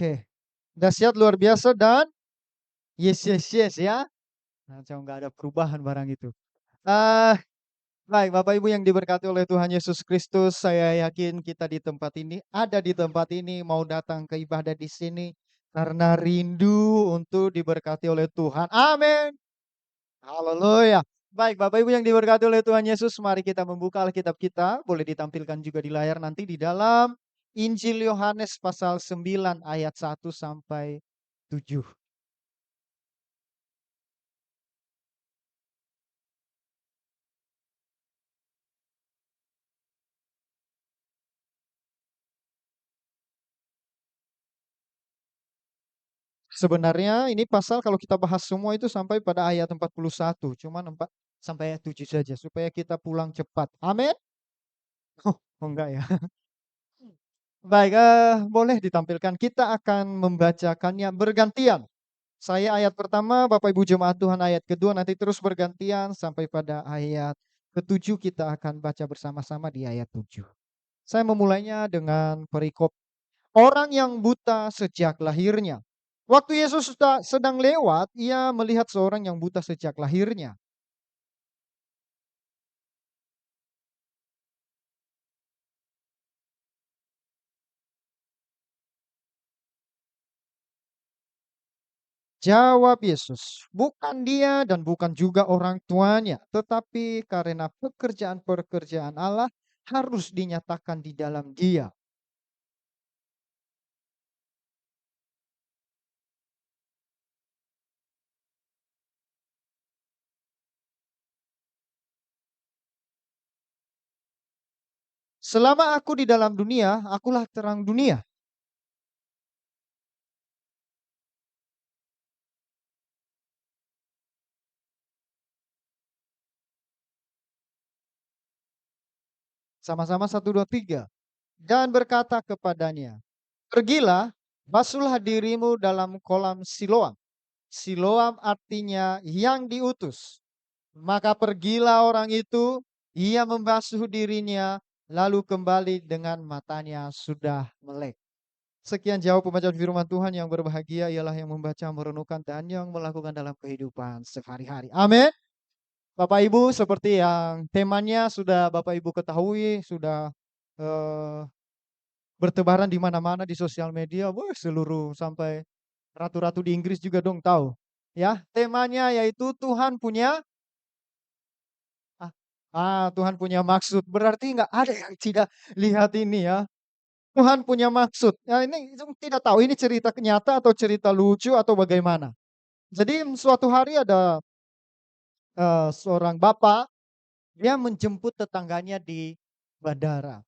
Oke. Dahsyat luar biasa dan yes, yes, yes ya. Macam nggak ada perubahan barang itu. Ah, baik Bapak Ibu yang diberkati oleh Tuhan Yesus Kristus, saya yakin kita di tempat ini, ada di tempat ini, mau datang ke ibadah di sini karena rindu untuk diberkati oleh Tuhan. Amin. Haleluya. Baik, Bapak Ibu yang diberkati oleh Tuhan Yesus, mari kita membuka Alkitab kita, boleh ditampilkan juga di layar nanti di dalam Injil Yohanes pasal 9 ayat 1 sampai 7. Sebenarnya ini pasal kalau kita bahas semua itu sampai pada ayat 41, cuman 4 sampai ayat 7 saja supaya kita pulang cepat. Amin. Oh enggak ya. Baik, boleh ditampilkan. Kita akan membacakannya bergantian. Saya ayat pertama, Bapak Ibu Jemaat Tuhan ayat kedua, nanti terus bergantian sampai pada ayat ketujuh kita akan baca bersama-sama di ayat 7. Saya memulainya dengan perikop orang yang buta sejak lahirnya. Waktu Yesus sedang lewat, ia melihat seorang yang buta sejak lahirnya. Jawab Yesus, bukan dia dan bukan juga orang tuanya, tetapi karena pekerjaan-pekerjaan Allah harus dinyatakan di dalam dia. Selama aku di dalam dunia, akulah terang dunia. Sama-sama satu, dua, tiga. Dan berkata kepadanya, pergilah, basuhlah dirimu dalam kolam Siloam. Siloam artinya yang diutus. Maka pergilah orang itu, ia membasuh dirinya, lalu kembali dengan matanya sudah melek. Sekian jauh pembacaan firman Tuhan. Yang berbahagia ialah yang membaca, merenungkan, dan yang melakukan dalam kehidupan sehari-hari. Amin. Bapak Ibu, seperti yang temanya sudah Bapak Ibu ketahui, sudah eh, bertebaran di mana-mana di sosial media, wah, seluruh sampai ratu-ratu di Inggris juga dong tahu. Ya, temanya yaitu Tuhan punya ah, Tuhan punya maksud. Berarti nggak ada yang tidak lihat ini ya. Tuhan punya maksud. Ya, ini tidak tahu ini cerita nyata atau cerita lucu atau bagaimana. Jadi suatu hari ada seorang bapak, dia menjemput tetangganya di bandara.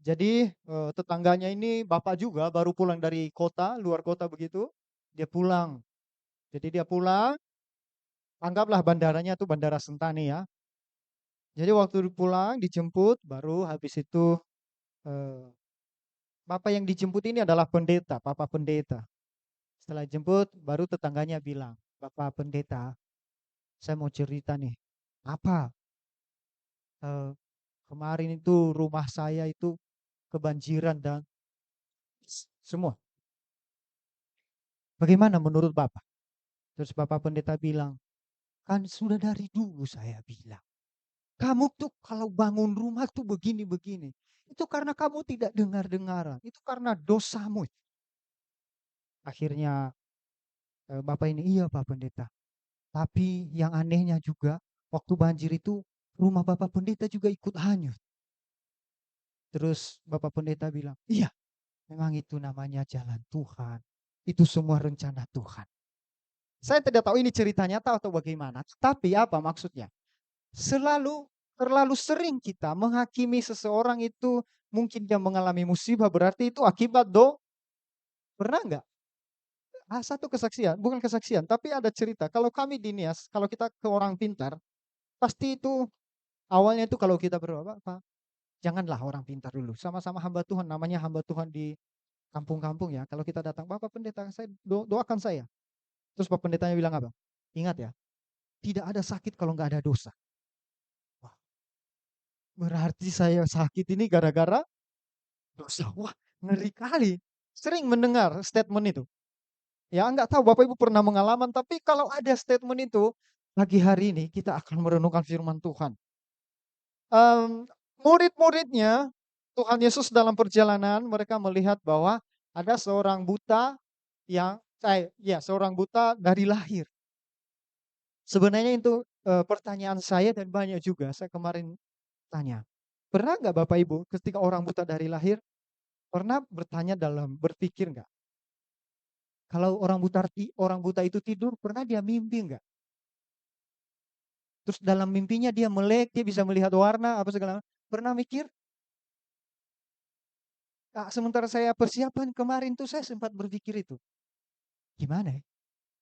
Jadi tetangganya ini bapak juga baru pulang dari kota, luar kota begitu. Dia pulang. Jadi dia pulang, anggaplah bandaranya tuh Bandara Sentani ya. Jadi waktu pulang dijemput, baru habis itu eh, bapak yang dijemput ini adalah pendeta, papa pendeta. Setelah jemput, baru tetangganya bilang, Bapak pendeta, saya mau cerita nih. Apa? Eh, Kemarin itu rumah saya itu kebanjiran dan semua. Bagaimana menurut Bapak? Terus Bapak pendeta bilang, kan sudah dari dulu saya bilang. Kamu tuh kalau bangun rumah tuh begini-begini. Itu karena kamu tidak dengar-dengaran. Itu karena dosamu. Akhirnya Bapak ini, iya Pak Pendeta. Tapi yang anehnya juga, waktu banjir itu rumah Bapak Pendeta juga ikut hanyut. Terus Bapak Pendeta bilang, iya memang itu namanya jalan Tuhan. Itu semua rencana Tuhan. Saya tidak tahu ini ceritanya tahu atau bagaimana. Tapi apa maksudnya? Terlalu sering kita menghakimi seseorang itu mungkin dia mengalami musibah berarti itu akibat pernah nggak? Satu kesaksian, bukan kesaksian, tapi ada cerita. Kalau kami di Nias, kalau kita ke orang pintar, pasti itu awalnya itu kalau kita berdoa, Pak, janganlah orang pintar dulu. Sama-sama hamba Tuhan, namanya hamba Tuhan di kampung-kampung ya. Kalau kita datang, Bapak pendeta, saya doakan saya. Terus Bapak pendetanya bilang apa? Ingat ya, tidak ada sakit kalau nggak ada dosa. Wah, berarti saya sakit ini gara-gara dosa. Wah, ngeri kali. sering mendengar statement itu. Ya nggak tahu Bapak Ibu pernah mengalami, tapi kalau ada statement itu, pagi hari ini kita akan merenungkan firman Tuhan. Murid-muridnya Tuhan Yesus dalam perjalanan mereka melihat bahwa ada seorang buta yang ya seorang buta dari lahir. Sebenarnya itu, pertanyaan saya dan banyak juga saya kemarin tanya, pernah nggak Bapak Ibu ketika orang buta dari lahir, pernah bertanya dalam berpikir nggak, kalau orang buta itu tidur pernah dia mimpi nggak? Terus dalam mimpinya dia melek, dia bisa melihat warna apa segala pernah mikir? Sementara saya persiapan kemarin tuh saya sempat berpikir itu, gimana ya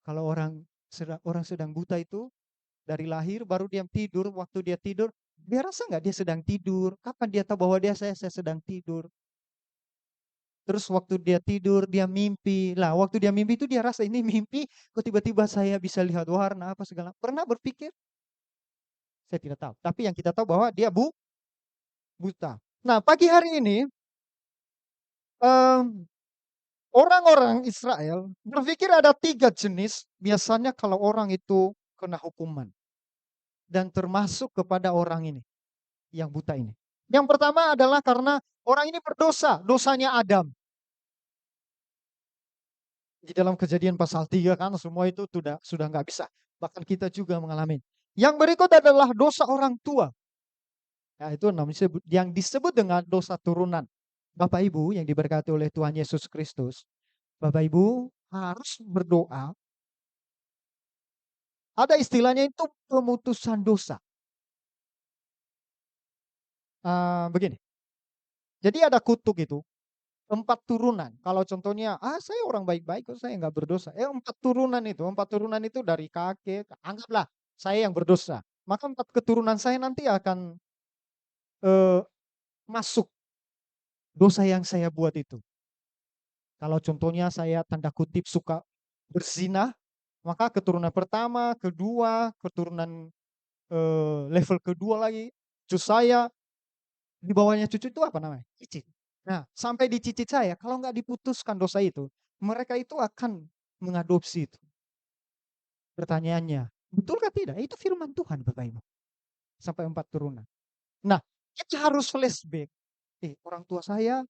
kalau orang sedang buta itu dari lahir baru dia tidur, waktu dia tidur, dia rasa nggak dia sedang tidur? Kapan dia tahu bahwa saya sedang tidur? Terus waktu dia tidur, dia mimpi. Lah, waktu dia mimpi itu dia rasa ini mimpi, kok tiba-tiba saya bisa lihat warna apa segala. Pernah berpikir? Saya tidak tahu. Tapi yang kita tahu bahwa dia buta. Nah, pagi hari ini em, orang-orang Israel berpikir ada 3 jenis biasanya kalau orang itu kena hukuman. Dan termasuk kepada orang ini, yang buta ini. Yang pertama adalah karena orang ini berdosa, dosanya Adam. Di dalam Kejadian pasal 3 kan semua itu sudah nggak bisa. Bahkan kita juga mengalami. Yang berikut adalah dosa orang tua. Ya, itu yang disebut dengan dosa turunan. Bapak Ibu yang diberkati oleh Tuhan Yesus Kristus. Bapak Ibu harus berdoa. Ada istilahnya itu pemutusan dosa. Begini. Jadi ada kutuk itu. 4 turunan. Kalau contohnya, saya orang baik-baik kok, saya nggak berdosa. 4 turunan itu dari kakek, anggaplah saya yang berdosa. Maka 4 keturunan saya nanti akan eee, masuk dosa yang saya buat itu. Kalau contohnya saya tanda kutip suka berzina, maka keturunan pertama, kedua, keturunan, level kedua lagi, cucu saya, di bawahnya cucu itu apa namanya? Cicit. Nah, sampai di cicit saya kalau nggak diputuskan dosa itu, mereka itu akan mengadopsi itu. Pertanyaannya, betulkah tidak? Itu firman Tuhan Bapak Ibu. Sampai 4 turunan. Nah, kita harus flashback. Orang tua saya,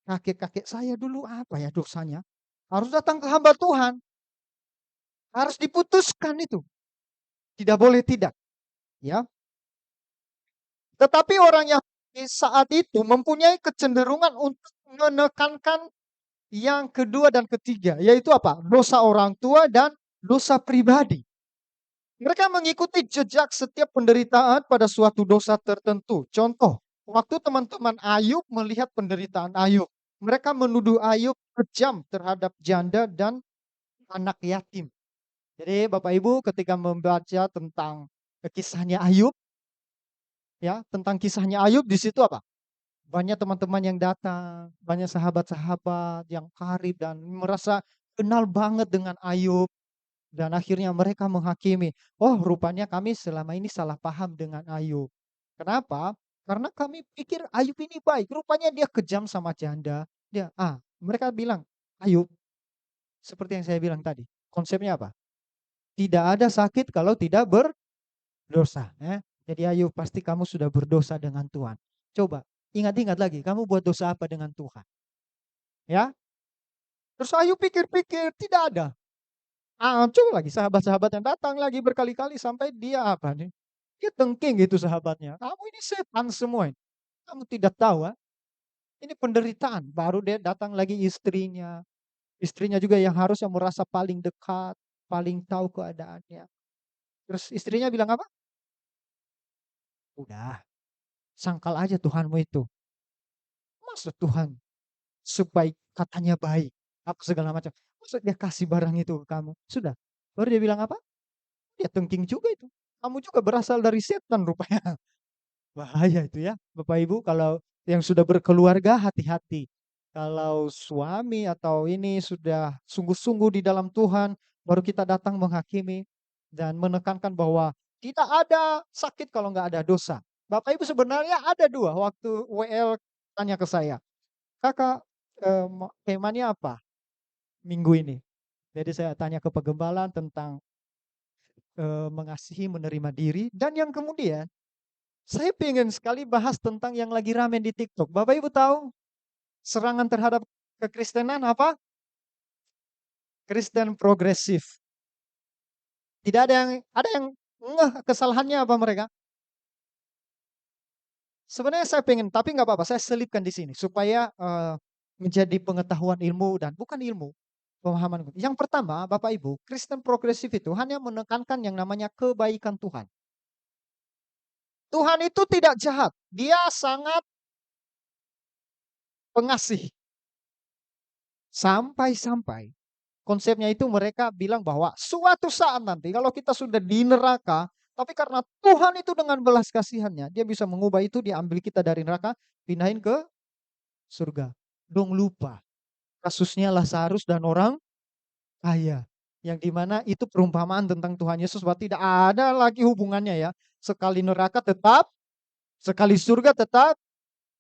kakek-kakek saya dulu apa ya dosanya? Harus datang ke hamba Tuhan. Harus diputuskan itu. Tidak boleh tidak. Ya. Tetapi orang yang di saat itu mempunyai kecenderungan untuk menekankan yang kedua dan ketiga, yaitu apa? Dosa orang tua dan dosa pribadi. Mereka mengikuti jejak setiap penderitaan pada suatu dosa tertentu. Contoh, waktu teman-teman Ayub melihat penderitaan Ayub, mereka menuduh Ayub kejam terhadap janda dan anak yatim. Jadi Bapak Ibu ketika membaca tentang kisahnya Ayub, ya tentang kisahnya Ayub di situ apa? Banyak teman-teman yang datang, banyak sahabat-sahabat yang karib dan merasa kenal banget dengan Ayub. Dan akhirnya mereka menghakimi, oh rupanya kami selama ini salah paham dengan Ayub. Kenapa? Karena kami pikir Ayub ini baik, rupanya dia kejam sama janda. Mereka bilang, Ayub, seperti yang saya bilang tadi, konsepnya apa? Tidak ada sakit kalau tidak berdosa. Jadi Ayub, pasti kamu sudah berdosa dengan Tuhan. Coba, ingat-ingat lagi, kamu buat dosa apa dengan Tuhan? Ya, terus Ayub pikir-pikir, tidak ada. Coba lagi sahabat-sahabat yang datang lagi berkali-kali sampai dia apa nih, dia tengking gitu sahabatnya, "Kamu ini setan semua ini, kamu tidak tahu ini penderitaan." Baru dia datang lagi istrinya juga yang harusnya merasa paling dekat, paling tahu keadaannya. Terus istrinya bilang apa? "Udah, sangkal aja Tuhanmu itu. Masa Tuhan sebaik katanya baik, apa segala macam, masa dia kasih barang itu ke kamu?" Sudah, baru dia bilang apa? Dia tengking juga itu, "Kamu juga berasal dari setan rupanya." Bahaya itu ya, Bapak Ibu kalau yang sudah berkeluarga hati-hati. Kalau suami atau ini sudah sungguh-sungguh di dalam Tuhan, baru kita datang menghakimi dan menekankan bahwa tidak ada sakit kalau nggak ada dosa. Bapak Ibu sebenarnya ada 2 waktu WL tanya ke saya, "Kakak, temanya apa minggu ini? Jadi saya tanya ke penggembala tentang mengasihi, menerima diri, dan yang kemudian saya pengen sekali bahas tentang yang lagi rame di TikTok. Bapak Ibu tahu serangan terhadap kekristenan apa? Kristen progresif. Tidak ada yang ngeh kesalahannya apa mereka? Sebenarnya saya pengen, tapi nggak apa-apa, saya selipkan di sini supaya menjadi pengetahuan ilmu dan bukan ilmu, pemahaman. Yang pertama, Bapak Ibu, Kristen progresif itu hanya menekankan yang namanya kebaikan Tuhan. Tuhan itu tidak jahat, Dia sangat pengasih. Sampai-sampai konsepnya itu mereka bilang bahwa suatu saat nanti kalau kita sudah di neraka, tapi karena Tuhan itu dengan belas kasihannya, Dia bisa mengubah itu, diambil kita dari neraka, pindahin ke surga. Dong lupa kasusnya Lazarus dan orang kaya. Yang dimana itu perumpamaan tentang Tuhan Yesus bahwa tidak ada lagi hubungannya ya. Sekali neraka tetap, sekali surga tetap,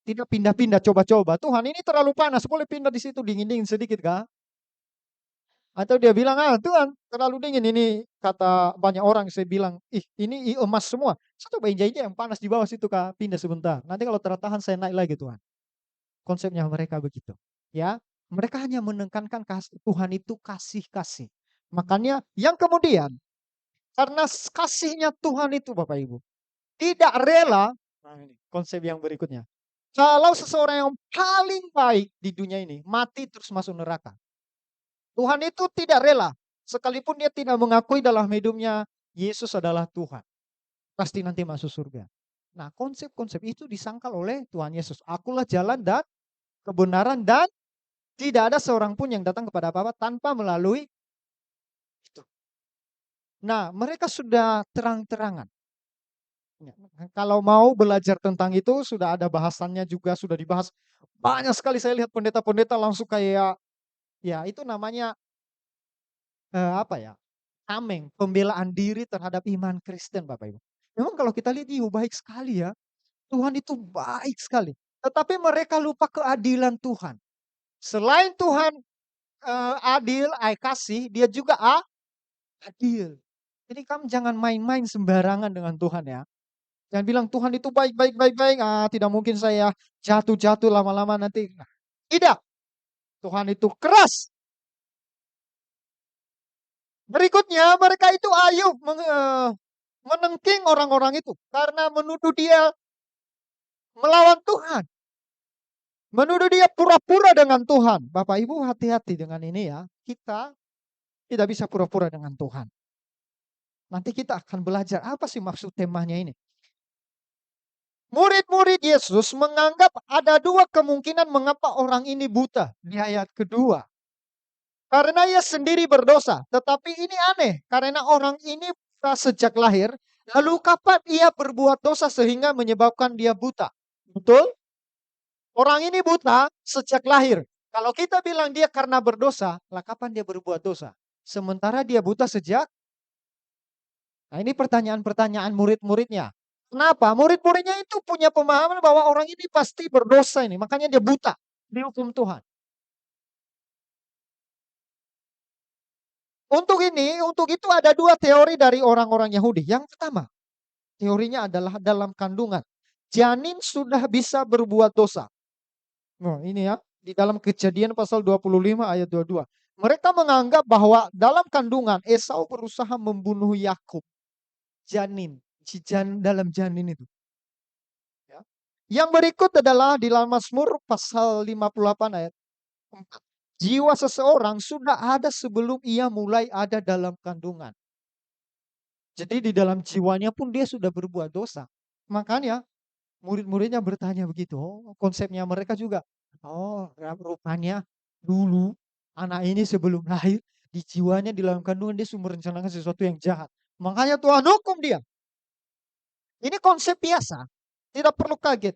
tidak pindah-pindah, coba-coba. Tuhan ini terlalu panas, boleh pindah di situ dingin-dingin sedikit kah? Atau dia bilang, ah Tuhan terlalu dingin ini, kata banyak orang, saya bilang, ih ini emas semua. Saya coba injak-injak yang panas di bawah situ kah, pindah sebentar. Nanti kalau tertahan saya naik lagi Tuhan. Konsepnya mereka begitu. Ya, mereka hanya menekankan Tuhan itu kasih-kasih. Makanya yang kemudian, karena kasihnya Tuhan itu Bapak Ibu, tidak rela, nah ini konsep yang berikutnya. Kalau seseorang yang paling baik di dunia ini mati terus masuk neraka. Tuhan itu tidak rela, sekalipun dia tidak mengakui dalam hidupnya Yesus adalah Tuhan. Pasti nanti masuk surga. Nah, konsep-konsep itu disangkal oleh Tuhan Yesus. Akulah jalan dan kebenaran dan tidak ada seorang pun yang datang kepada Bapa tanpa melalui itu. Nah, mereka sudah terang-terangan. Ya, kalau mau belajar tentang itu sudah ada bahasannya juga, sudah dibahas. Banyak sekali saya lihat pendeta-pendeta langsung kayak, ya itu namanya apa ya? Tameng, pembelaan diri terhadap iman Kristen Bapak Ibu. Memang kalau kita lihat baik sekali ya. Tuhan itu baik sekali. Tetapi mereka lupa keadilan Tuhan. Selain Tuhan adil, kasih, dia juga adil. Jadi kamu jangan main-main sembarangan dengan Tuhan ya. Jangan bilang Tuhan itu baik, baik, baik, baik. Tidak mungkin saya jatuh-jatuh lama-lama nanti. Nah, tidak. Tuhan itu keras. Berikutnya mereka itu menengking orang-orang itu. Karena menuduh dia melawan Tuhan. Menuduh dia pura-pura dengan Tuhan. Bapak Ibu hati-hati dengan ini ya. Kita tidak bisa pura-pura dengan Tuhan. Nanti kita akan belajar apa sih maksud temanya ini. Murid-murid Yesus menganggap ada dua kemungkinan mengapa orang ini buta di ayat kedua. Karena ia sendiri berdosa. Tetapi ini aneh. Karena orang ini buta sejak lahir. Lalu kapan ia berbuat dosa sehingga menyebabkan dia buta? Betul? Orang ini buta sejak lahir. Kalau kita bilang dia karena berdosa, lah kapan dia berbuat dosa? Sementara dia buta sejak. Nah ini pertanyaan-pertanyaan murid-muridnya. Kenapa? Murid-muridnya itu punya pemahaman bahwa orang ini pasti berdosa ini. Makanya dia buta. Dihukum Tuhan. Untuk itu ada dua teori dari orang-orang Yahudi. Yang pertama, teorinya adalah dalam kandungan. Janin sudah bisa berbuat dosa. Nah ini ya, di dalam Kejadian pasal 25 ayat 22. Mereka menganggap bahwa dalam kandungan Esau berusaha membunuh Yakub. Janin, dalam janin itu. Ya. Yang berikut adalah di dalam Mazmur pasal 58 ayat 4. Jiwa seseorang sudah ada sebelum ia mulai ada dalam kandungan. Jadi di dalam jiwanya pun dia sudah berbuat dosa. Makanya murid-muridnya bertanya begitu. Oh, konsepnya mereka juga. Oh, rupanya dulu anak ini sebelum lahir di jiwanya di dalam kandungan dia sumber merencanakan sesuatu yang jahat. Makanya Tuhan hukum dia. Ini konsep biasa. Tidak perlu kaget.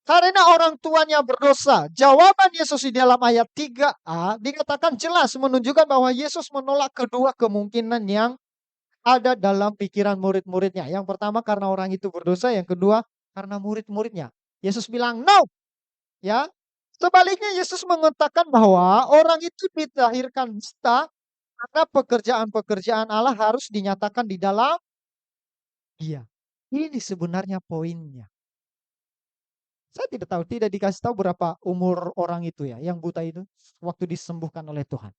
Karena orang tuanya berdosa. Jawaban Yesus di dalam ayat 3a dikatakan jelas menunjukkan bahwa Yesus menolak kedua kemungkinan yang ada dalam pikiran murid-muridnya. Yang pertama karena orang itu berdosa, yang kedua karena murid-muridnya. Yesus bilang no. Ya. Sebaliknya Yesus mengatakan bahwa orang itu dilahirkan buta karena pekerjaan-pekerjaan Allah harus dinyatakan di dalam dia. Ini sebenarnya poinnya. Saya tidak tahu, tidak dikasih tahu berapa umur orang itu ya, yang buta itu waktu disembuhkan oleh Tuhan.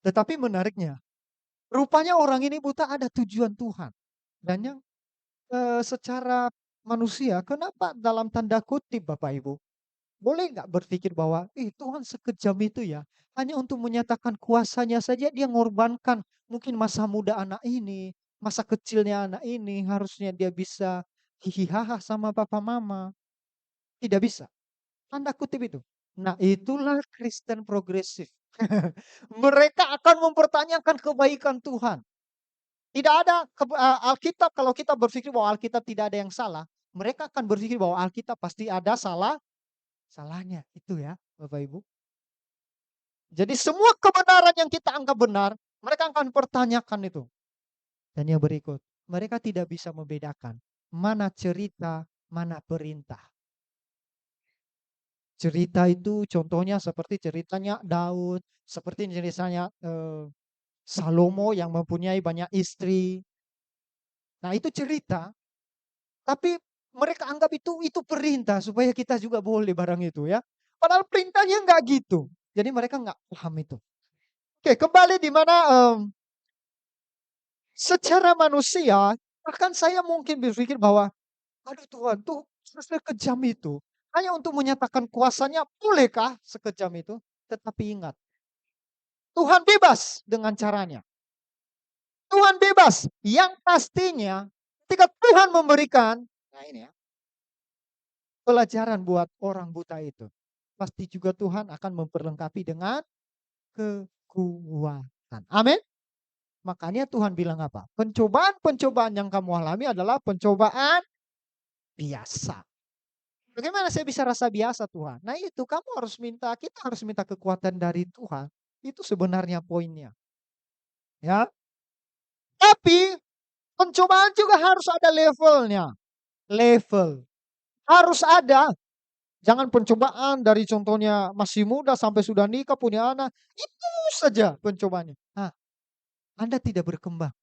Tetapi menariknya, rupanya orang ini buta ada tujuan Tuhan. Dan yang secara manusia, kenapa dalam tanda kutip Bapak Ibu, boleh nggak berpikir bahwa, ih Tuhan sekejam itu ya, hanya untuk menyatakan kuasanya saja dia ngorbankan mungkin masa muda anak ini, masa kecilnya anak ini, harusnya dia bisa hihi haha sama papa mama. Tidak bisa. Tanda kutip itu. Nah, itulah Kristen progresif. Mereka akan mempertanyakan kebaikan Tuhan. Tidak ada Alkitab, kalau kita berpikir bahwa Alkitab tidak ada yang salah, mereka akan berpikir bahwa Alkitab pasti ada salahnya. Itu ya, Bapak Ibu. Jadi semua kebenaran yang kita anggap benar, mereka akan pertanyakan itu. Dan yang berikut, mereka tidak bisa membedakan mana cerita, mana perintah. Cerita itu contohnya seperti ceritanya Daud, seperti ceritanya Salomo yang mempunyai banyak istri. Nah, itu cerita, tapi mereka anggap itu perintah supaya kita juga boleh barang itu ya. Padahal perintahnya enggak gitu. Jadi mereka enggak paham itu. Oke, kembali di mana secara manusia bahkan saya mungkin berpikir bahwa aduh Tuhan tuh sekejam itu. Hanya untuk menyatakan kuasanya, bolehkah sekejam itu? Tetapi ingat, Tuhan bebas dengan caranya. Tuhan bebas. Yang pastinya ketika Tuhan memberikan, nah ini ya, pelajaran buat orang buta itu. Pasti juga Tuhan akan memperlengkapi dengan kekuatan. Amin. Makanya Tuhan bilang apa? Pencobaan-pencobaan yang kamu alami adalah pencobaan biasa. Bagaimana saya bisa rasa biasa Tuhan? Nah itu kamu harus minta, kita harus minta kekuatan dari Tuhan. Itu sebenarnya poinnya. Ya, tapi pencobaan juga harus ada levelnya. Level. Harus ada. Jangan pencobaan dari contohnya masih muda sampai sudah nikah punya anak. Itu saja pencobaannya. Nah, Anda tidak berkembang.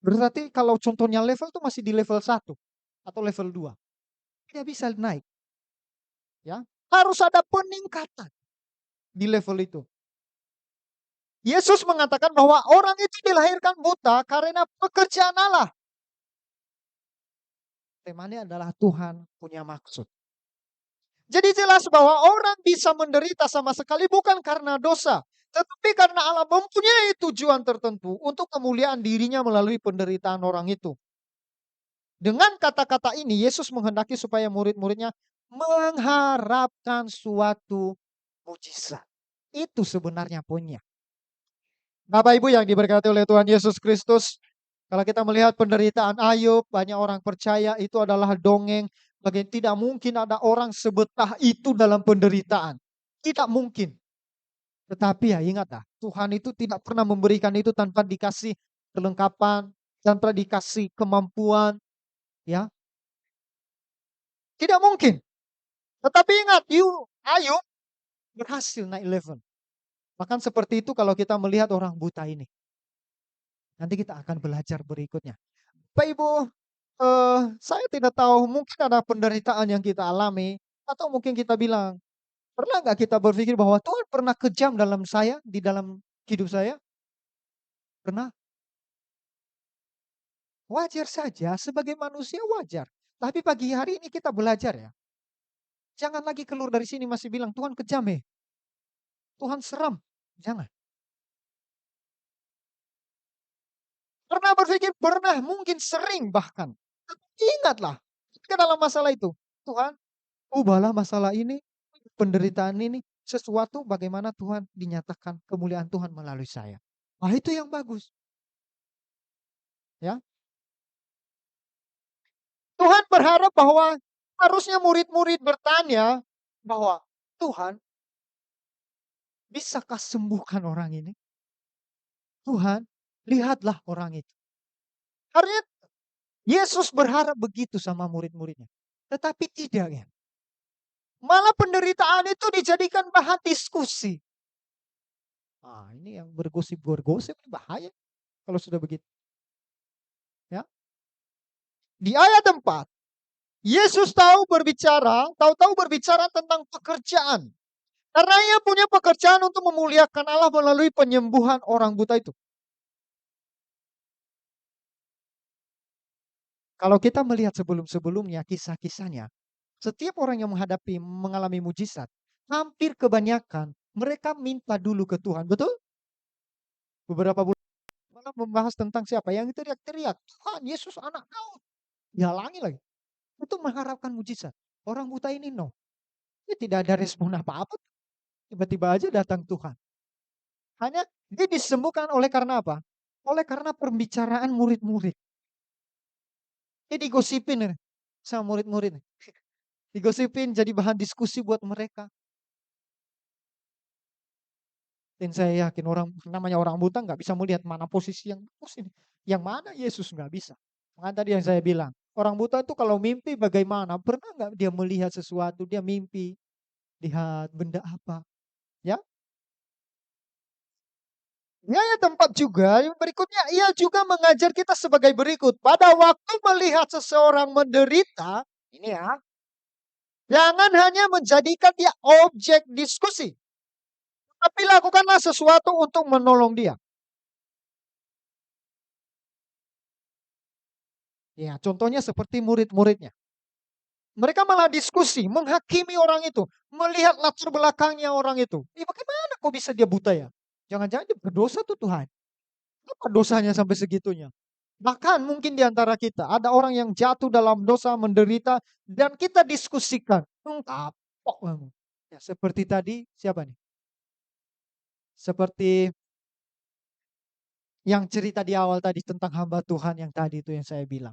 Berarti kalau contohnya level itu masih di level 1 atau level 2. Tidak bisa naik. Ya, harus ada peningkatan di level itu. Yesus mengatakan bahwa orang itu dilahirkan buta karena pekerjaan Allah. Temanya adalah Tuhan punya maksud. Jadi jelas bahwa orang bisa menderita sama sekali bukan karena dosa. Tetapi karena Allah mempunyai tujuan tertentu untuk kemuliaan dirinya melalui penderitaan orang itu. Dengan kata-kata ini Yesus menghendaki supaya murid-muridnya mengharapkan suatu mujizat. Itu sebenarnya poinnya. Bapak Ibu yang diberkati oleh Tuhan Yesus Kristus, kalau kita melihat penderitaan Ayub, banyak orang percaya itu adalah dongeng. Bagaimana tidak mungkin ada orang sebetah itu dalam penderitaan. Tidak mungkin. Tetapi ya ingatlah, Tuhan itu tidak pernah memberikan itu tanpa dikasih kelengkapan, tanpa dikasih kemampuan. Ya, tidak mungkin. Tetapi ingat, Ayub berhasil naik level. Bahkan seperti itu kalau kita melihat orang buta ini. Nanti kita akan belajar berikutnya. Bapak Ibu, saya tidak tahu mungkin ada penderitaan yang kita alami atau mungkin kita bilang, pernah nggak kita berpikir bahwa Tuhan pernah kejam dalam saya, di dalam hidup saya? Pernah? Wajar saja, sebagai manusia wajar. Tapi pagi hari ini kita belajar ya. Jangan lagi keluar dari sini masih bilang, Tuhan kejam ya. Tuhan seram. Jangan. Pernah berpikir, pernah, mungkin sering bahkan. Ingatlah, ketika dalam masalah itu, Tuhan, ubahlah masalah ini, penderitaan ini, sesuatu bagaimana Tuhan dinyatakan kemuliaan Tuhan melalui saya. Wah itu yang bagus. Ya, Tuhan berharap bahwa harusnya murid-murid bertanya bahwa Tuhan, bisakah sembuhkan orang ini? Tuhan, lihatlah orang itu. Harusnya Yesus berharap begitu sama murid-muridnya. Tetapi tidak ya. Malah penderitaan itu dijadikan bahan diskusi. Ah, ini yang bergosip-bergosip bahaya kalau sudah begitu. Ya. Di ayat 4, Yesus tahu-tahu berbicara tentang pekerjaan. Karena ia punya pekerjaan untuk memuliakan Allah melalui penyembuhan orang buta itu. Kalau kita melihat sebelum-sebelumnya kisah-kisahnya, setiap orang yang mengalami mujizat, hampir kebanyakan mereka minta dulu ke Tuhan, betul? Beberapa bulan malah membahas tentang siapa yang teriak-teriak, Tuhan Yesus anak Daud. Dihalangi lagi. Itu mengharapkan mujizat. Orang buta ini no. Dia tidak ada respon apa-apa. Tiba-tiba aja datang Tuhan. Hanya dia disembuhkan oleh karena apa? Oleh karena pembicaraan murid-murid. Dia digosipin ini sama murid-murid. Digosipin jadi bahan diskusi buat mereka. Dan saya yakin namanya orang buta nggak bisa melihat mana posisi yang bagus ini. Yang mana Yesus nggak bisa. Makanya tadi yang saya bilang, orang buta itu kalau mimpi bagaimana? Pernah nggak dia melihat sesuatu, dia mimpi, lihat benda apa? Ya, ya, ya tempat juga. Yang berikutnya, ia juga mengajar kita sebagai berikut. Pada waktu melihat seseorang menderita, ini ya, jangan hanya menjadikan dia objek diskusi, tapi lakukanlah sesuatu untuk menolong dia. Ya, contohnya seperti murid-muridnya. Mereka malah diskusi, menghakimi orang itu, melihat latar belakangnya orang itu. Bagaimana kok bisa dia buta ya? Jangan-jangan dia berdosa tuh Tuhan. Apa dosanya sampai segitunya? Bahkan mungkin di antara kita ada orang yang jatuh dalam dosa, menderita, dan kita diskusikan. Kapok kamu. Ya, seperti tadi, siapa nih? Seperti yang cerita di awal tadi tentang hamba Tuhan yang tadi itu yang saya bilang.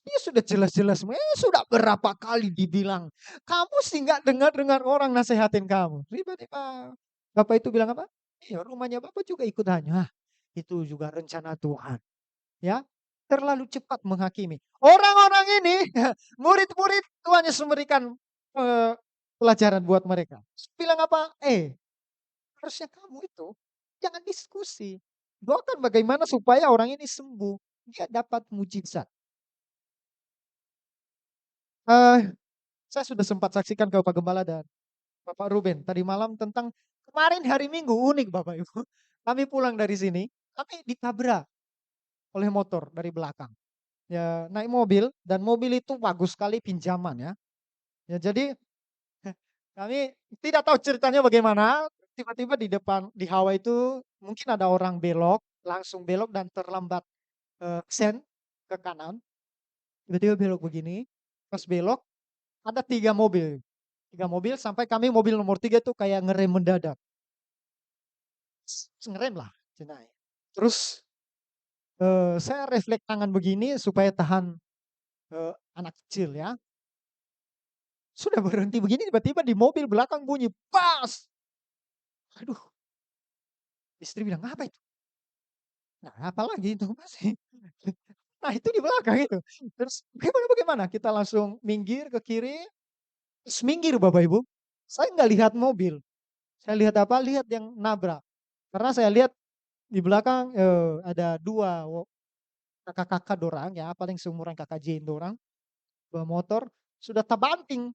Dia sudah jelas-jelas, sudah berapa kali dibilang, kamu sih nggak dengar-dengar orang nasehatin kamu. Tiba-tiba Bapak itu bilang apa? Iya, rumahnya Bapak juga ikut hanya. Itu juga rencana Tuhan. Ya, terlalu cepat menghakimi. Orang-orang ini, murid-murid Tuhan Yesus memberikan eh, pelajaran buat mereka. Bilang apa? Harusnya kamu itu jangan diskusi. Doakan bagaimana supaya orang ini sembuh. Dia dapat mujizat. Eh, saya sudah sempat saksikan ke Pak Gembala dan Bapak Ruben tadi malam tentang kemarin hari Minggu unik Bapak Ibu. Kami pulang dari sini, kami ditabrak oleh motor dari belakang. Ya naik mobil dan mobil itu bagus sekali pinjaman ya. Ya jadi kami tidak tahu ceritanya bagaimana. Tiba-tiba di depan di hawa itu mungkin ada orang belok, langsung belok dan terlambat sen ke kanan. Tiba-tiba belok begini, pas belok ada tiga mobil. Tiga mobil sampai kami mobil nomor tiga itu kayak ngerem mendadak. Ngerem lah. Cina. Terus saya refleks tangan begini supaya tahan anak kecil ya. Sudah berhenti begini tiba-tiba di mobil belakang bunyi pas. Aduh, istri bilang apa itu? Nah, apalagi itu masih. Nah, itu di belakang itu. Terus bagaimana? Kita langsung minggir ke kiri, terus minggir Bapak Ibu. Saya nggak lihat mobil. Saya lihat apa? Lihat yang nabrak. Karena saya lihat di belakang ada dua kakak-kakak dorang ya, paling seumuran kakak Jane dorang, bawa motor, sudah tabanting.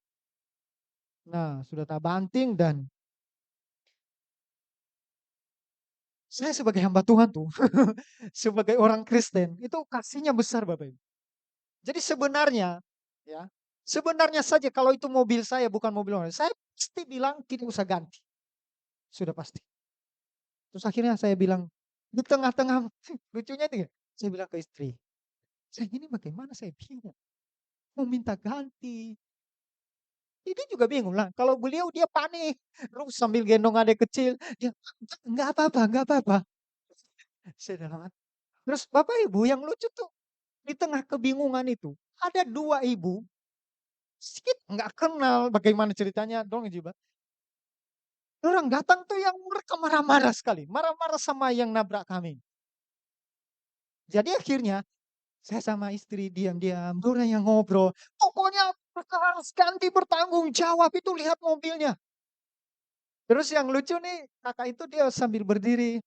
Nah, sudah tabanting dan saya sebagai hamba Tuhan tuh, sebagai orang Kristen, itu kasihnya besar Bapak Ibu. Jadi sebenarnya, ya, sebenarnya saja kalau itu mobil saya bukan mobil orang, saya pasti bilang tidak usah ganti. Sudah pasti. Terus akhirnya saya bilang, di tengah-tengah, lucunya nih, saya bilang ke istri, saya ini bagaimana saya bingung. Mau minta ganti, ini juga bingung lah. Kalau beliau dia panik, terus sambil gendong adik kecil, dia nggak apa-apa, nggak apa-apa. Saya dalam hati. Terus Bapak Ibu yang lucu tuh di tengah kebingungan itu ada dua ibu, sedikit nggak kenal bagaimana ceritanya dong juga. Orang datang tuh yang mereka marah-marah sekali, marah-marah sama yang nabrak kami. Jadi akhirnya Saya sama istri diam-diam, dia yang ngobrol, "Pokoknya Kakak harus ganti bertanggung jawab itu lihat mobilnya." Terus yang lucu nih, kakak itu dia sambil berdiri,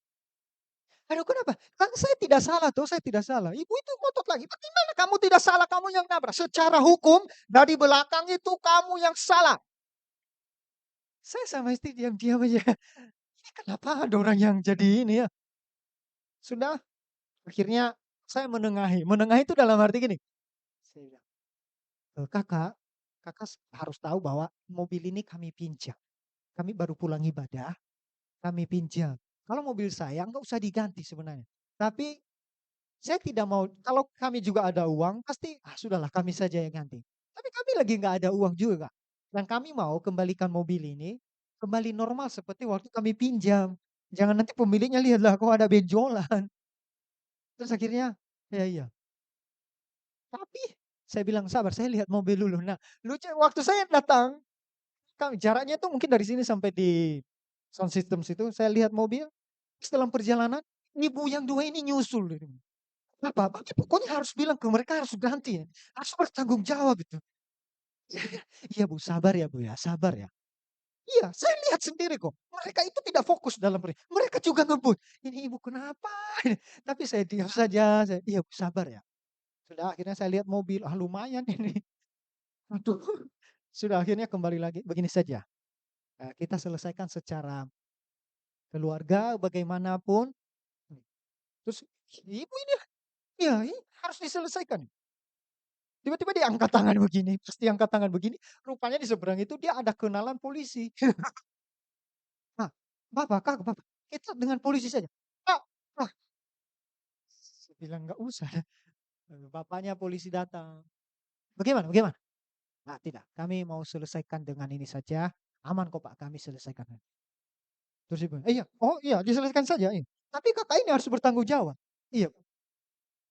"Aduh kenapa? Kan saya tidak salah tuh, saya tidak salah." Ibu itu ngotot lagi, "Bagaimana kamu tidak salah, kamu yang nabrak. Secara hukum dari belakang itu kamu yang salah." Saya sama istri diam-diam aja, ini kenapa ada orang yang jadi ini ya. Sudah, akhirnya saya menengahi, menengahi itu dalam arti gini, saya bilang, Kakak, Kakak harus tahu bahwa mobil ini kami pinjam. Kami baru pulang ibadah, kami pinjam. Kalau mobil saya nggak usah diganti sebenarnya. Tapi saya tidak mau, kalau kami juga ada uang, pasti, sudahlah kami saja yang ganti. Tapi kami lagi nggak ada uang juga, Kak. Dan kami mau kembalikan mobil ini, kembali normal seperti waktu kami pinjam. Jangan nanti pemiliknya lihatlah kok ada benjolan. Terus akhirnya, ya iya. Tapi saya bilang, "Sabar, saya lihat mobil dulu." Nah, lucu waktu saya datang, jaraknya itu mungkin dari sini sampai di sound system situ, saya lihat mobil, terus dalam perjalanan, ibu yang 2 ini nyusul. Bapak, Bapak pokoknya harus bilang ke mereka harus ganti ya, harus bertanggung jawab itu. Iya Bu, sabar ya Bu ya, sabar ya. Iya, saya lihat sendiri kok, mereka itu tidak fokus dalam mereka juga ngebut. Ini ibu kenapa? Tapi saya diam saja, "Iya Bu, sabar ya." Sudah akhirnya saya lihat mobil, lumayan ini. Aduh, sudah akhirnya kembali lagi, begini saja, kita selesaikan secara keluarga bagaimanapun, terus ibu ini iya, ini harus diselesaikan. Tiba-tiba dia angkat tangan begini, pas dia angkat tangan begini, rupanya di seberang itu dia ada kenalan polisi. "Nah, Bapak, Kak, Bapak, kita dengan polisi saja." "Pak, Pak," saya bilang, "nggak usah." Bapaknya polisi datang. "Bagaimana bagaimana?" "Ah, tidak, kami mau selesaikan dengan ini saja, aman kok Pak, kami selesaikan." Terus dia bilang, "Iya, oh iya diselesaikan saja, iya. Tapi Kakak ini harus bertanggung jawab." "Iya."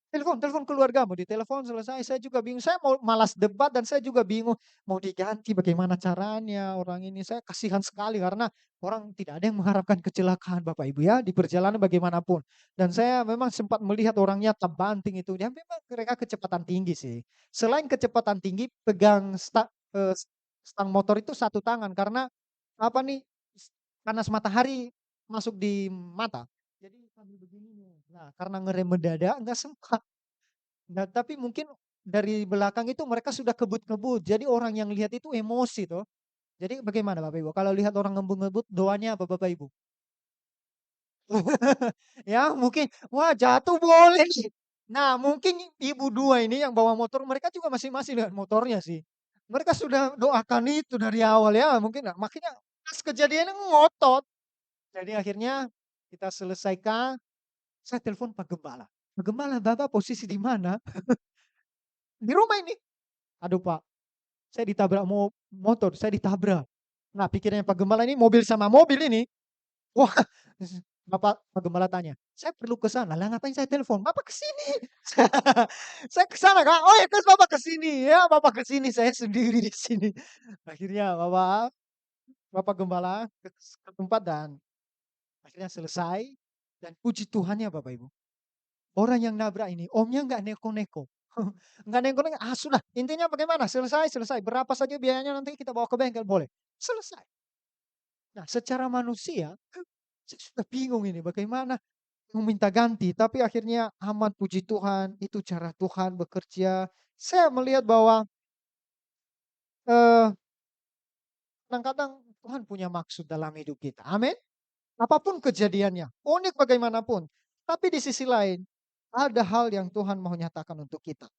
Telepon telepon keluargamu, ditelepon selesai, saya juga bingung, saya mau malas debat dan saya juga bingung mau diganti bagaimana caranya orang ini, saya kasihan sekali karena orang tidak ada yang mengharapkan kecelakaan Bapak Ibu ya, di perjalanan bagaimanapun. Dan saya memang sempat melihat orangnya terbanting itu, dia memang mereka kecepatan tinggi sih. Selain kecepatan tinggi, pegang stang motor itu satu tangan karena apa nih, panas matahari masuk di mata. Jadi sambil begini nih. Nah, karena ngerem mendadak nggak sempat. Nah, tapi mungkin dari belakang itu mereka sudah kebut-kebut. Jadi orang yang lihat itu emosi toh. Jadi bagaimana Bapak Ibu? Kalau lihat orang ngebut-ngebut doanya apa Bapak Ibu? Ya mungkin, wah jatuh boleh. Nah mungkin ibu dua ini yang bawa motor mereka juga masing-masing dengan motornya sih. Mereka sudah doakan itu dari awal ya mungkin, nah, makanya pas kejadiannya ngotot. Jadi akhirnya kita selesaikan, saya telepon Pak Gembala. "Pak Gembala, Bapak posisi di mana?" "Di rumah ini." "Aduh Pak, saya ditabrak motor, saya ditabrak." Nah pikirannya Pak Gembala ini mobil sama mobil ini, wah Pak Gembala tanya, "Saya perlu ke sana, lah ngapain saya telepon? Bapak ke sini." "Saya ke sana Kak." "Oh ya kan Bapak ke sini, ya Bapak ke sini, saya sendiri di sini." Akhirnya Bapak Gembala ke tempat dan akhirnya selesai dan puji Tuhannya Bapak Ibu. Orang yang nabrak ini, omnya nggak neko-neko. Nggak neko-neko, sudah intinya bagaimana, selesai selesai, berapa saja biayanya nanti kita bawa ke bengkel, boleh. Selesai. Nah secara manusia, saya sudah bingung ini bagaimana mau minta ganti, tapi akhirnya aman puji Tuhan, itu cara Tuhan bekerja. Saya melihat bahwa, eee, kadang-kadang Tuhan punya maksud dalam hidup kita, amin. Apapun kejadiannya, unik bagaimanapun, tapi di sisi lain, ada hal yang Tuhan mau nyatakan untuk kita.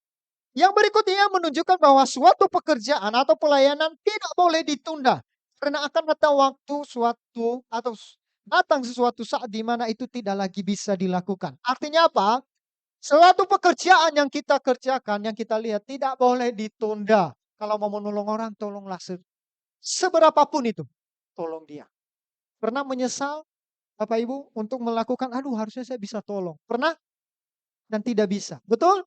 Yang berikutnya menunjukkan bahwa suatu pekerjaan atau pelayanan tidak boleh ditunda. Karena akan datang waktu suatu atau datang sesuatu saat di mana itu tidak lagi bisa dilakukan. Artinya apa? Suatu pekerjaan yang kita kerjakan, yang kita lihat tidak boleh ditunda. Kalau mau menolong orang, tolonglah seberapapun itu. Tolong dia. Pernah menyesal Bapak Ibu untuk melakukan, aduh harusnya saya bisa tolong. Pernah dan tidak bisa. Betul?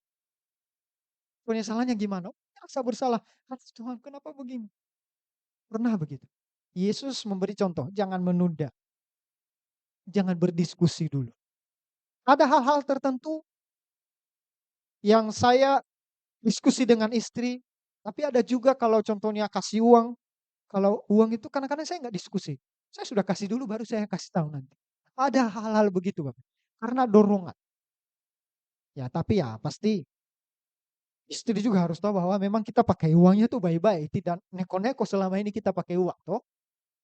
Penyesalannya gimana? Oh, merasa bersalah. "Aduh Tuhan kenapa begini?" Pernah begitu. Yesus memberi contoh, jangan menunda, jangan berdiskusi dulu. Ada hal-hal tertentu yang saya diskusi dengan istri, tapi ada juga kalau contohnya kasih uang, kalau uang itu kadang-kadang saya nggak diskusi. Saya sudah kasih dulu baru saya kasih tahu nanti. Ada hal-hal begitu Bapak, karena dorongan. Ya tapi ya pasti istri juga harus tahu bahwa memang kita pakai uangnya tuh baik-baik, tidak neko-neko selama ini kita pakai uang toh.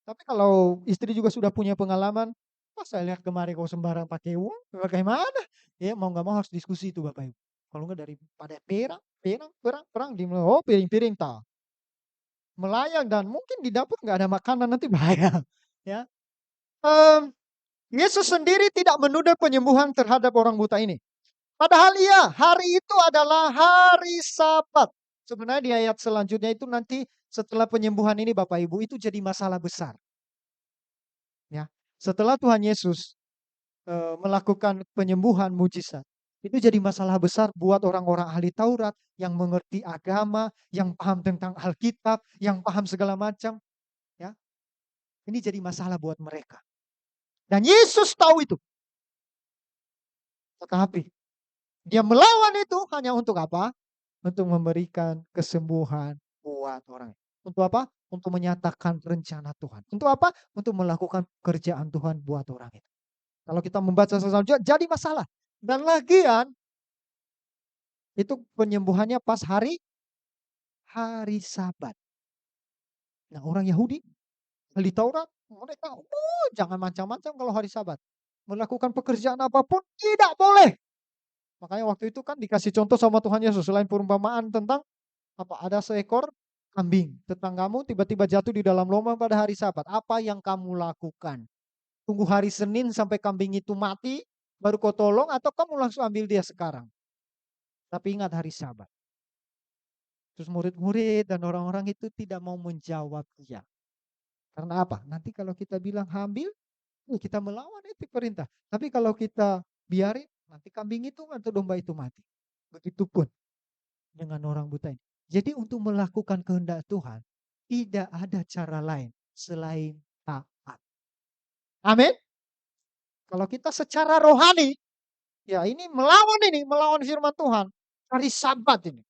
Tapi kalau istri juga sudah punya pengalaman, "Pas saya lihat kemarin kau sembarang pakai uang, bagaimana?" Ya mau nggak mau harus diskusi itu Bapak Ibu. Kalau nggak daripada perang, perang, perang, perang, oh piring-piring tak melayang dan mungkin di dapur nggak ada makanan nanti bahaya. Ya, mmm, Yesus sendiri tidak menunda penyembuhan terhadap orang buta ini. Padahal iya, hari itu adalah hari Sabat. Sebenarnya di ayat selanjutnya itu nanti setelah penyembuhan ini Bapak Ibu, itu jadi masalah besar, ya. Setelah Tuhan Yesus, melakukan penyembuhan mujizat, itu jadi masalah besar buat orang-orang ahli Taurat yang mengerti agama, yang paham tentang Alkitab, yang paham segala macam, ya. Ini jadi masalah buat mereka. Dan Yesus tahu itu. Tetapi dia melawan itu hanya untuk apa? Untuk memberikan kesembuhan buat orang. Untuk apa? Untuk menyatakan rencana Tuhan. Untuk apa? Untuk melakukan kerjaan Tuhan buat orang itu. Kalau kita membaca selanjutnya jadi masalah. Dan lagian itu penyembuhannya pas hari hari Sabat. Nah, orang Yahudi, ahli Taurat, mereka, jangan macam-macam kalau hari Sabat. Melakukan pekerjaan apapun tidak boleh. Makanya waktu itu kan dikasih contoh sama Tuhan Yesus selain perumpamaan tentang apa? Ada seekor kambing. Tetanggamu tiba-tiba jatuh di dalam lubang pada hari Sabat. Apa yang kamu lakukan? Tunggu hari Senin sampai kambing itu mati, baru kau tolong atau kamu langsung ambil dia sekarang? Tapi ingat hari Sabat. Terus murid-murid dan orang-orang itu tidak mau menjawab dia. Karena apa? Nanti kalau kita bilang ambil, kita melawan itu perintah. Tapi kalau kita biarin, nanti kambing itu atau domba itu mati. Begitupun dengan orang buta ini. Jadi untuk melakukan kehendak Tuhan, tidak ada cara lain selain taat. Amin. Kalau kita secara rohani, ya ini, melawan firman Tuhan. Hari Sabat ini.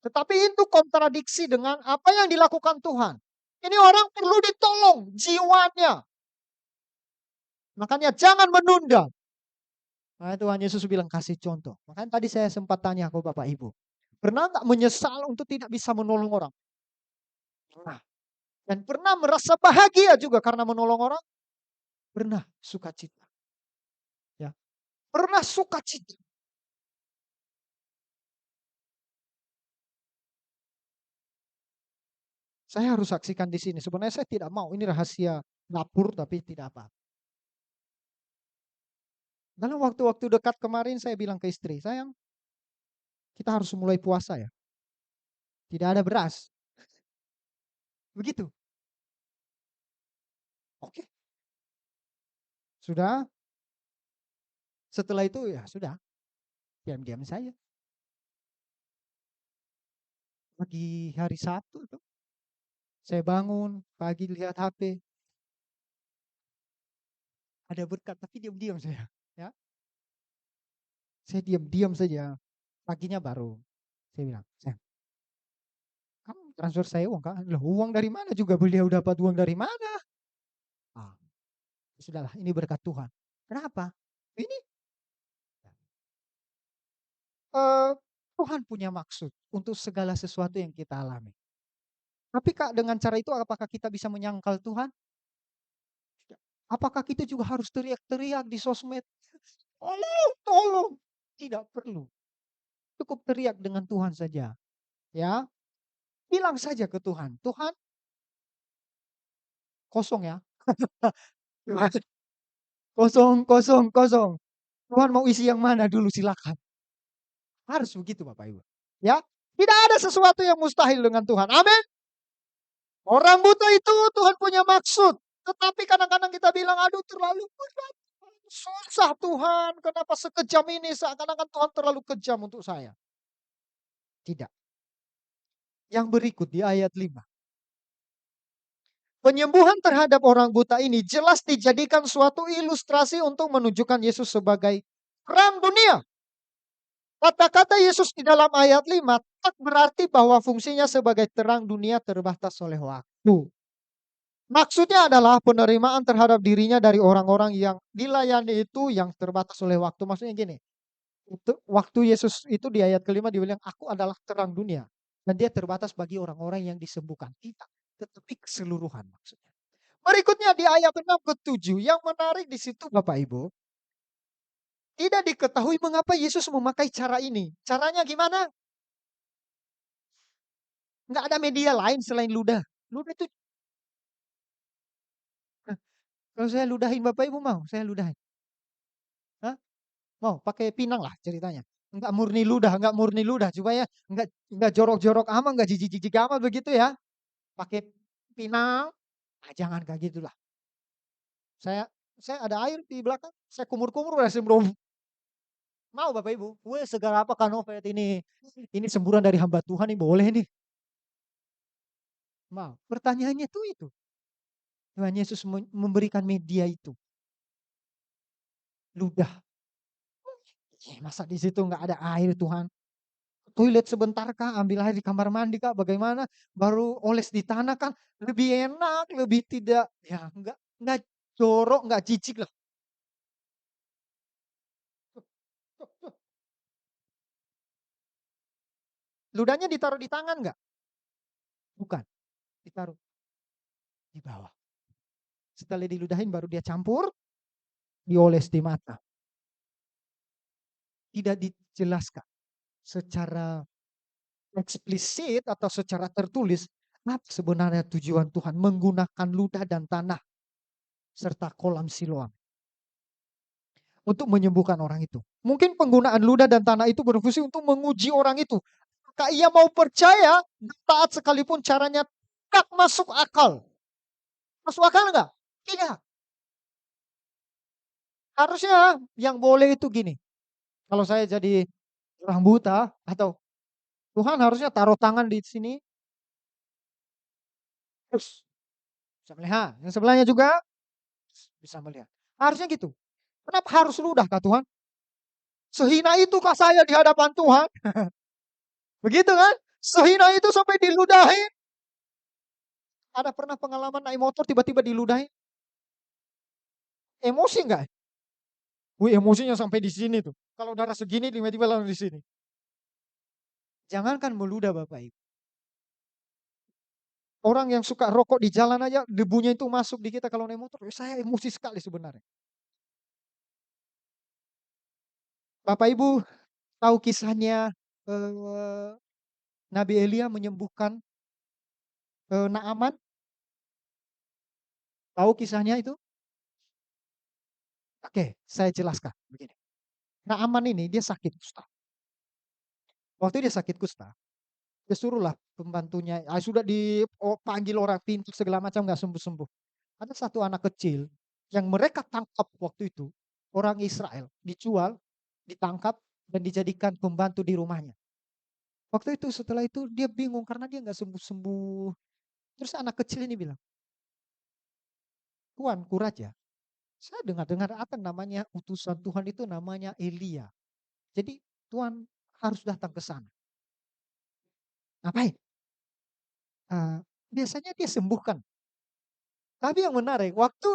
Tetapi itu kontradiksi dengan apa yang dilakukan Tuhan. Ini orang perlu ditolong jiwanya. Makanya jangan menunda. Nah, Tuhan Yesus bilang kasih contoh. Makanya tadi saya sempat tanya ke Bapak Ibu. Pernah nggak menyesal untuk tidak bisa menolong orang? Pernah. Dan pernah merasa bahagia juga karena menolong orang? Pernah sukacita. Ya. Pernah sukacita. Saya harus saksikan di sini. Sebenarnya saya tidak mau. Ini rahasia dapur tapi tidak apa. Dalam waktu-waktu dekat kemarin saya bilang ke istri, sayang, kita harus mulai puasa ya. Tidak ada beras. Begitu. Oke. Sudah. Setelah itu ya sudah. Diam-diam saja. Pagi hari Sabtu tuh. Saya bangun, pagi lihat HP. Ada berkat, tapi diam-diam saya. Ya, saya diam-diam saja. Paginya baru. Saya bilang, sayang, kamu transfer saya uang kan? Loh, uang dari mana juga beliau dapat uang dari mana? Ah, sudahlah, ini berkat Tuhan. Kenapa? Ini eh, Tuhan punya maksud untuk segala sesuatu yang kita alami. Tapi Kak, dengan cara itu apakah kita bisa menyangkal Tuhan? Tidak. Apakah kita juga harus teriak-teriak di sosmed? Tolong, tolong. Tidak perlu. Cukup teriak dengan Tuhan saja. Ya, bilang saja ke Tuhan, Tuhan kosong ya. Kosong, kosong, kosong. Tuhan mau isi yang mana dulu silakan. Harus begitu Bapak Ibu. Ya, tidak ada sesuatu yang mustahil dengan Tuhan. Amin. Orang buta itu Tuhan punya maksud. Tetapi kadang-kadang kita bilang, aduh terlalu berat. Susah Tuhan, kenapa sekejam ini? Seakan-akan Tuhan terlalu kejam untuk saya. Tidak. Yang berikut di ayat 5. Penyembuhan terhadap orang buta ini jelas dijadikan suatu ilustrasi untuk menunjukkan Yesus sebagai terang dunia. Kata-kata Yesus di dalam ayat 5 tak berarti bahwa fungsinya sebagai terang dunia terbatas oleh waktu. Maksudnya adalah penerimaan terhadap dirinya dari orang-orang yang dilayani itu yang terbatas oleh waktu. Maksudnya gini, itu waktu Yesus itu di ayat kelima dia bilang, aku adalah terang dunia. Dan dia terbatas bagi orang-orang yang disembuhkan. Tidak, tetapi keseluruhan maksudnya. Berikutnya di ayat 6 ke 7 yang menarik di situ Bapak Ibu, tidak diketahui mengapa Yesus memakai cara ini. Caranya gimana? Nggak ada media lain selain ludah. Ludah itu, "Nah, kalau saya ludahin Bapak Ibu mau, saya ludahin. Hah? Mau pakai pinang lah ceritanya. Enggak murni ludah supaya enggak jorok-jorok amat, enggak jijik-jijik amat begitu ya. Pakai pinang, ah, jangan kayak gitulah. Saya saya ada air di belakang, saya kumur-kumur udah sembuh. Mau Bapak Ibu? Weh segar apa Kanovet ini? Ini semburan dari hamba Tuhan nih boleh nih. Mau. Pertanyaannya tuh itu. Tuhan Yesus memberikan media itu, ludah. Masa di situ nggak ada air Tuhan? Toilet sebentar Kak, ambil air di kamar mandi Kak, bagaimana? Baru oles di tanah kan lebih enak, lebih tidak ya enggak jorok, enggak jijik lah. Ludahnya ditaruh di tangan enggak? Bukan, ditaruh di bawah. Setelah diludahin baru dia campur, dioles di mata. Tidak dijelaskan secara eksplisit atau secara tertulis apa sebenarnya tujuan Tuhan menggunakan ludah dan tanah serta kolam Siloam untuk menyembuhkan orang itu. Mungkin penggunaan ludah dan tanah itu berfungsi untuk menguji orang itu. Apakah ia mau percaya dan taat sekalipun caranya tak masuk akal. Masuk akal enggak? Tidak. Harusnya yang boleh itu gini. Kalau saya jadi orang buta atau Tuhan harusnya taruh tangan di sini, terus bisa melihat. Yang sebelahnya juga bisa melihat. Harusnya gitu. Kenapa harus ludah kah Tuhan? Sehina itu kah saya di hadapan Tuhan? Begitu kan? Sehina itu sampai diludahin. Ada pernah pengalaman naik motor tiba-tiba diludahin? Emosi enggak? Wih emosinya sampai di sini tuh. Kalau darah segini tiba-tiba langsung di sini. Jangankan meludah Bapak Ibu. Orang yang suka rokok di jalan aja debunya itu masuk di kita kalau naik motor. Saya emosi sekali sebenarnya. Bapak Ibu tahu kisahnya eh, Nabi Elia menyembuhkan Naaman? Tahu kisahnya itu? Oke, saya jelaskan begini. Naaman ini dia sakit kusta. Waktu dia sakit kusta, dia suruhlah pembantunya, sudah dipanggil orang pintu segala macam nggak sembuh-sembuh. Ada satu anak kecil yang mereka tangkap waktu itu, orang Israel, dijual, ditangkap dan dijadikan pembantu di rumahnya. Waktu itu setelah itu dia bingung karena dia nggak sembuh-sembuh. Terus anak kecil ini bilang, Tuan Kuraja, saya dengar-dengar apa namanya utusan Tuhan itu namanya Elia. Jadi Tuhan harus datang ke sana. Ngapain? Eh, biasanya dia sembuhkan. Tapi yang menarik, waktu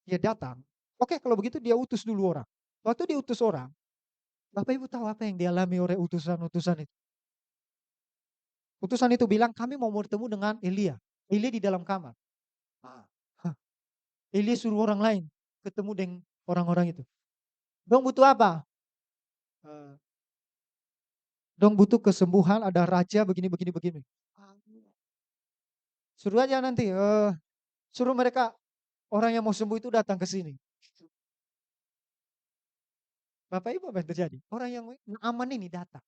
dia datang, oke kalau begitu dia utus dulu orang. Waktu dia utus orang, Bapak Ibu tahu apa yang dialami oleh utusan-utusan itu? Utusan itu bilang, kami mau bertemu dengan Elia. Elia di dalam kamar. Ah, hah, Elia suruh orang lain ketemu dengan orang-orang itu. Dong butuh apa? Eh, Dong butuh kesembuhan, ada raja begini, begini, begini. Suruh aja nanti, suruh mereka orang yang mau sembuh itu datang ke sini. Bapak Ibu apa yang terjadi? Orang yang aman ini datang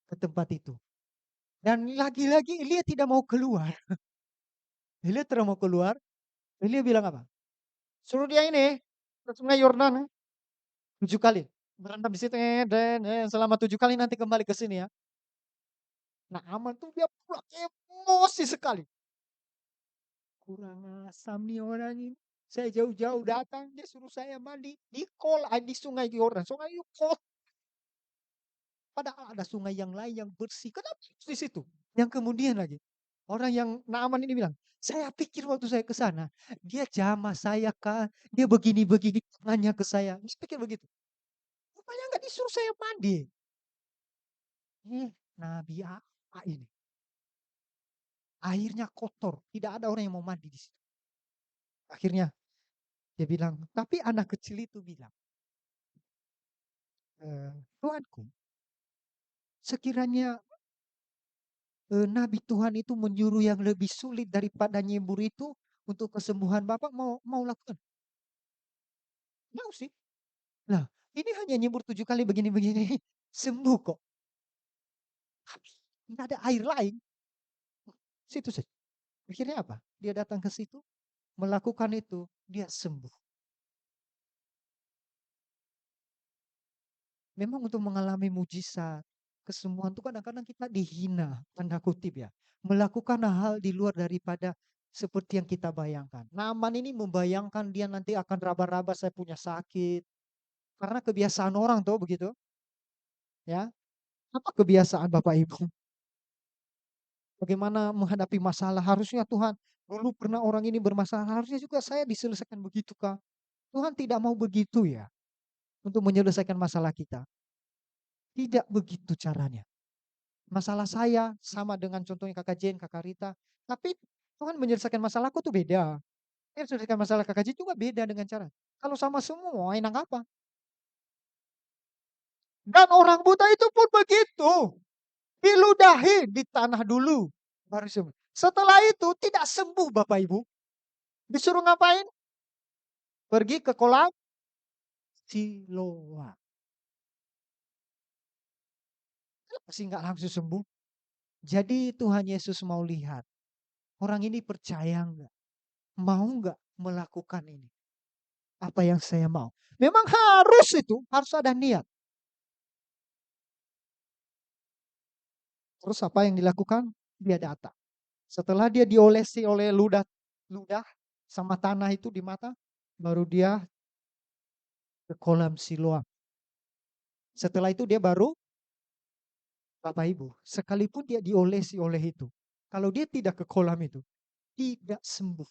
ke tempat itu. Dan lagi-lagi Elia tidak mau keluar. Elia tidak mau keluar. Elia bilang apa? Suruh dia ini ke sungai Yordan 7 kali. Berendam di situ selama 7 kali nanti kembali ke sini ya. Nah aman tuh dia pulang emosi sekali. Kurang asam nih orang ini. Saya jauh-jauh datang, dia suruh saya mandi di sungai Yordan. Sungai Yordan. Padahal ada sungai yang lain yang bersih. Kenapa harus di situ? Yang kemudian lagi, orang yang Naaman ini bilang, saya pikir waktu saya ke sana, dia jamah saya kan, dia begini-begini tangannya ke saya. Saya pikir begitu. Rupanya nggak disuruh saya mandi. Nabi apa ini? Airnya kotor, tidak ada orang yang mau mandi di situ. Akhirnya dia bilang, tapi anak kecil itu bilang, Tuanku, sekiranya Nabi Tuhan itu menyuruh yang lebih sulit daripada nyembur itu untuk kesembuhan Bapak mau mau lakukan? Mau sih. Lah, ini hanya nyembur 7 kali begini-begini, sembuh kok. Tapi nggak ada air lain. Situ saja. Akhirnya apa? Dia datang ke situ, melakukan itu, dia sembuh. Memang untuk mengalami mujizat, kesembuhan itu kadang-kadang kita dihina, tanda kutip ya. Melakukan hal di luar daripada seperti yang kita bayangkan. Naaman ini membayangkan dia nanti akan raba-raba saya punya sakit. Karena kebiasaan orang tuh begitu. Ya, apa kebiasaan Bapak Ibu? Bagaimana menghadapi masalah? Harusnya Tuhan, dulu pernah orang ini bermasalah, harusnya juga saya diselesaikan begitu Kak. Tuhan tidak mau begitu ya, untuk menyelesaikan masalah kita. Tidak begitu caranya. Masalah saya sama dengan contohnya Kakak Jen, Kakak Rita. Tapi Tuhan menyelesaikan masalahku tuh beda. Dia menyelesaikan masalah Kakak Jen juga beda dengan cara. Kalau sama semua enak apa? Dan orang buta itu pun begitu. Diludahi di tanah dulu. Baru sembuh. Setelah itu tidak sembuh Bapak Ibu. Disuruh ngapain? Pergi ke kolam Siloam. Kenapa sih nggak langsung sembuh? Jadi Tuhan Yesus mau lihat. Orang ini percaya nggak? Mau nggak melakukan ini? Apa yang saya mau. Memang harus ada niat. Terus apa yang dilakukan? Dia datang. Setelah dia diolesi oleh ludah ludah sama tanah itu di mata, baru dia ke kolam Siloam. Setelah itu dia baru, Bapak Ibu, sekalipun dia diolesi oleh itu, kalau dia tidak ke kolam itu, tidak sembuh.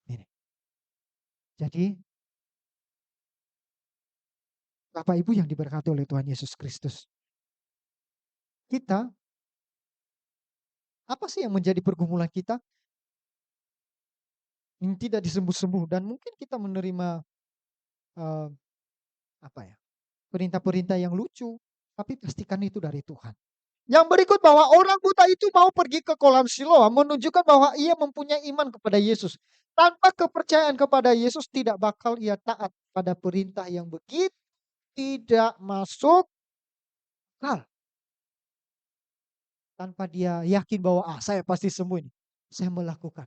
Ini. Jadi Bapak Ibu yang diberkati oleh Tuhan Yesus Kristus. Kita, apa sih yang menjadi pergumulan kita? Yang tidak disembuh-sembuh dan mungkin kita menerima eh, apa ya? Perintah-perintah yang lucu, tapi pastikan itu dari Tuhan. Yang berikut bahwa orang buta itu mau pergi ke kolam Siloam menunjukkan bahwa ia mempunyai iman kepada Yesus. Tanpa kepercayaan kepada Yesus tidak bakal ia taat pada perintah yang begitu tidak masuk akal. Tanpa dia yakin bahwa saya pasti sembuh ini. Saya melakukan.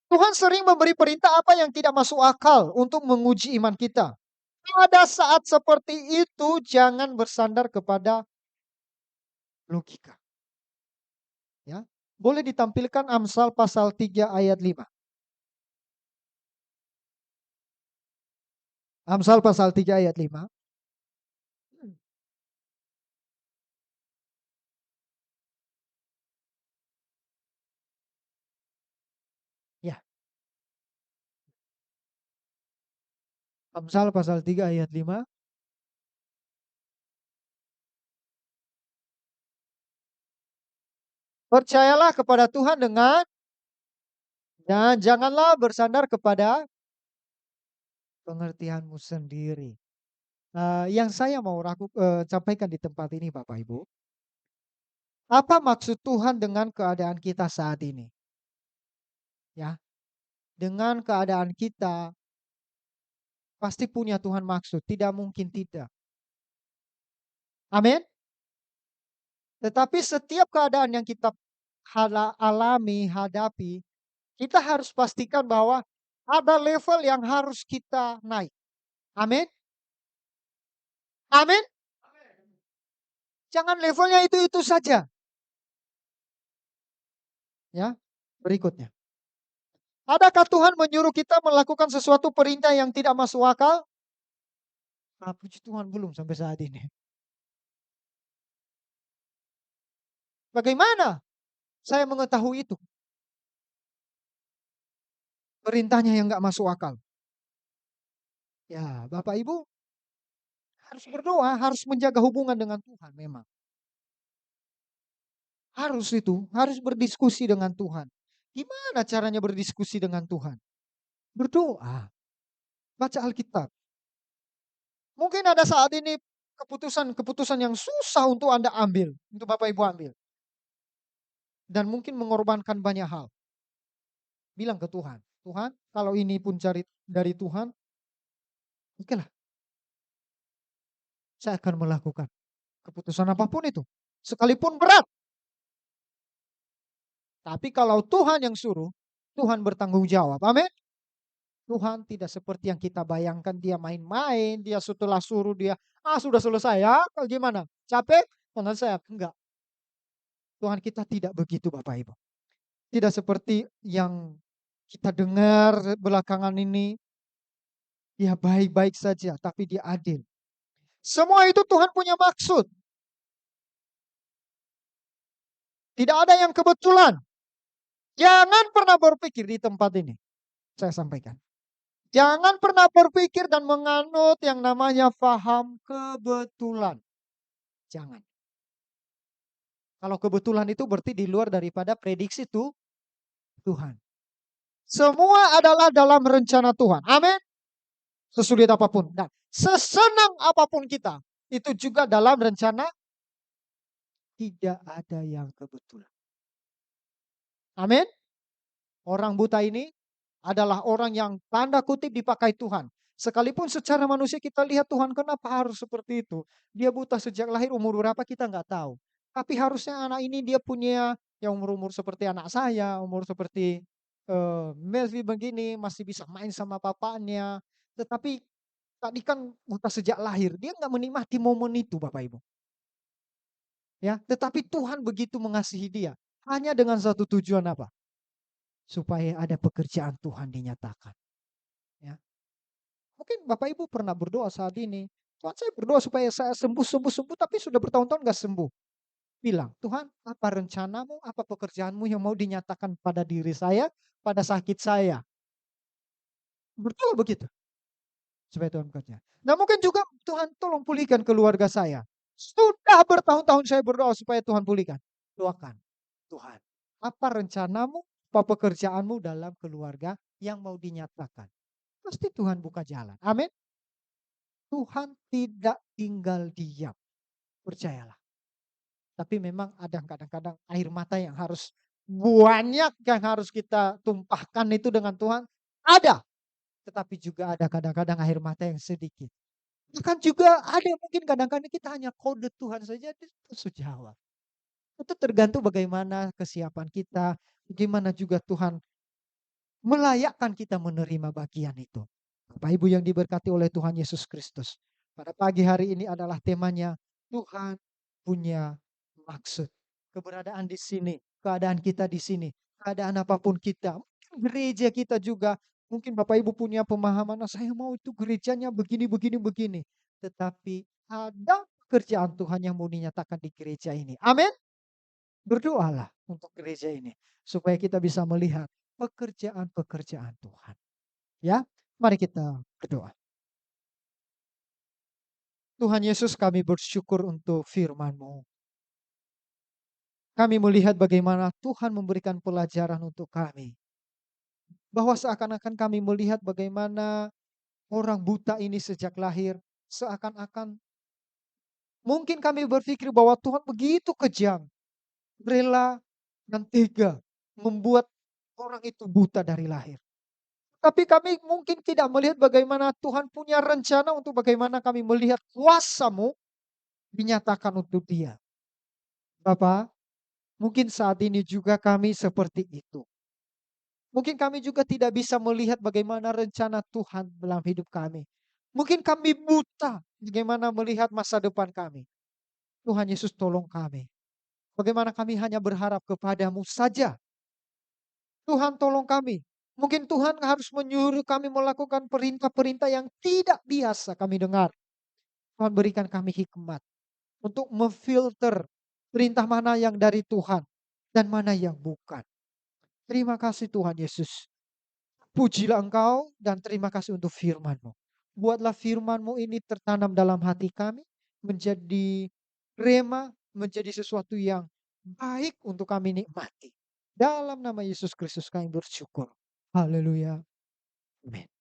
Tuhan sering memberi perintah apa yang tidak masuk akal untuk menguji iman kita. Pada saat seperti itu jangan bersandar kepada logika. Ya. Boleh ditampilkan Amsal pasal 3 ayat 5. Amsal pasal 3 ayat 5. Ya, Amsal pasal 3 ayat 5. Percayalah kepada Tuhan dengan dan janganlah bersandar kepada pengertianmu sendiri. Yang saya mau sampaikan di tempat ini Bapak Ibu. Apa maksud Tuhan dengan keadaan kita saat ini? Ya, dengan keadaan kita pasti punya Tuhan maksud, tidak mungkin tidak. Amin. Tetapi setiap keadaan yang kita alami, hadapi, kita harus pastikan bahwa ada level yang harus kita naik. Amin. Amin. Jangan levelnya itu-itu saja. Ya, berikutnya. Adakah Tuhan menyuruh kita melakukan sesuatu perintah yang tidak masuk akal? Ah, puji Tuhan belum sampai saat ini. Bagaimana saya mengetahui itu? Perintahnya yang nggak masuk akal. Ya, Bapak Ibu harus berdoa, harus menjaga hubungan dengan Tuhan memang. Harus itu, harus berdiskusi dengan Tuhan. Gimana caranya berdiskusi dengan Tuhan? Berdoa, baca Alkitab. Mungkin ada saat ini keputusan-keputusan yang susah untuk Anda ambil, untuk Bapak Ibu ambil. Dan mungkin mengorbankan banyak hal. Bilang ke Tuhan, Tuhan kalau ini pun cari dari Tuhan, oke lah, saya akan melakukan keputusan apapun itu. Sekalipun berat. Tapi kalau Tuhan yang suruh, Tuhan bertanggung jawab. Amin. Tuhan tidak seperti yang kita bayangkan, dia main-main, dia setelah suruh dia, sudah selesai ya, gimana? Capek? Tonton saya, enggak. Tuhan kita tidak begitu Bapak Ibu. Tidak seperti yang kita dengar belakangan ini, dia baik-baik saja, tapi dia adil. Semua itu Tuhan punya maksud. Tidak ada yang kebetulan. Jangan pernah berpikir di tempat ini. Saya sampaikan. Jangan pernah berpikir dan menganut yang namanya faham kebetulan. Jangan. Kalau kebetulan itu berarti di luar daripada prediksi Tuhan. Semua adalah dalam rencana Tuhan. Amin. Sesulit apapun. Dan sesenang apapun kita. Itu juga dalam rencana. Tidak ada yang kebetulan. Amin. Orang buta ini adalah orang yang tanda kutip dipakai Tuhan. Sekalipun secara manusia kita lihat Tuhan kenapa harus seperti itu. Dia buta sejak lahir umur berapa kita nggak tahu. Tapi harusnya anak ini dia punya yang umur-umur seperti anak saya, umur seperti Melvi begini masih bisa main sama papanya. Tetapi tadi kan buta sejak lahir, dia nggak menikmati momen itu Bapak Ibu. Ya, tetapi Tuhan begitu mengasihi dia. Hanya dengan satu tujuan apa? Supaya ada pekerjaan Tuhan dinyatakan. Ya. Mungkin Bapak Ibu pernah berdoa saat ini. Tuhan saya berdoa supaya saya sembuh, sembuh, sembuh, tapi sudah bertahun-tahun gak sembuh. Bilang, Tuhan apa rencanamu, apa pekerjaanmu yang mau dinyatakan pada diri saya, pada sakit saya. Berdoa begitu. Supaya Tuhan bekerja. Nah mungkin juga Tuhan tolong pulihkan keluarga saya. Sudah bertahun-tahun saya berdoa supaya Tuhan pulihkan. Doakan. Tuhan, apa rencanamu, apa pekerjaanmu dalam keluarga yang mau dinyatakan. Pasti Tuhan buka jalan. Amin. Tuhan tidak tinggal diam. Percayalah. Tapi memang ada kadang-kadang air mata yang harus banyak yang harus kita tumpahkan itu dengan Tuhan. Ada. Tetapi juga ada kadang-kadang air mata yang sedikit. Bahkan juga ada mungkin kadang-kadang kita hanya kode Tuhan saja itu jawab. Itu tergantung bagaimana kesiapan kita, bagaimana juga Tuhan melayakkan kita menerima bagian itu. Bapak Ibu yang diberkati oleh Tuhan Yesus Kristus. Pada pagi hari ini adalah temanya Tuhan punya maksud. Keberadaan di sini, keadaan kita di sini, keadaan apapun kita. Mungkin gereja kita juga, mungkin Bapak Ibu punya pemahaman, saya mau itu gerejanya begini, begini, begini. Tetapi ada pekerjaan Tuhan yang mau dinyatakan di gereja ini. Amin. Berdoalah untuk gereja ini. Supaya kita bisa melihat pekerjaan-pekerjaan Tuhan. Ya, mari kita berdoa. Tuhan Yesus kami bersyukur untuk firman-Mu. Kami melihat bagaimana Tuhan memberikan pelajaran untuk kami. Bahwa seakan-akan kami melihat bagaimana orang buta ini sejak lahir. Seakan-akan mungkin kami berpikir bahwa Tuhan begitu kejam. Rela dan tega membuat orang itu buta dari lahir. Tapi kami mungkin tidak melihat bagaimana Tuhan punya rencana untuk bagaimana kami melihat kuasa-Mu dinyatakan untuk dia. Bapak, mungkin saat ini juga kami seperti itu. Mungkin kami juga tidak bisa melihat bagaimana rencana Tuhan dalam hidup kami. Mungkin kami buta bagaimana melihat masa depan kami. Tuhan Yesus tolong kami. Bagaimana kami hanya berharap kepadamu saja. Tuhan tolong kami Mungkin Tuhan harus menyuruh kami melakukan perintah-perintah yang tidak biasa kami dengar. Tuhan berikan kami hikmat untuk memfilter perintah mana yang dari Tuhan dan mana yang bukan. Terima kasih Tuhan Yesus. Pujilah Engkau dan terima kasih untuk firman-Mu. Buatlah firman-Mu ini tertanam dalam hati kami, menjadi rema, menjadi sesuatu yang baik untuk kami nikmati. Dalam nama Yesus Kristus kami bersyukur. Haleluya. Amin.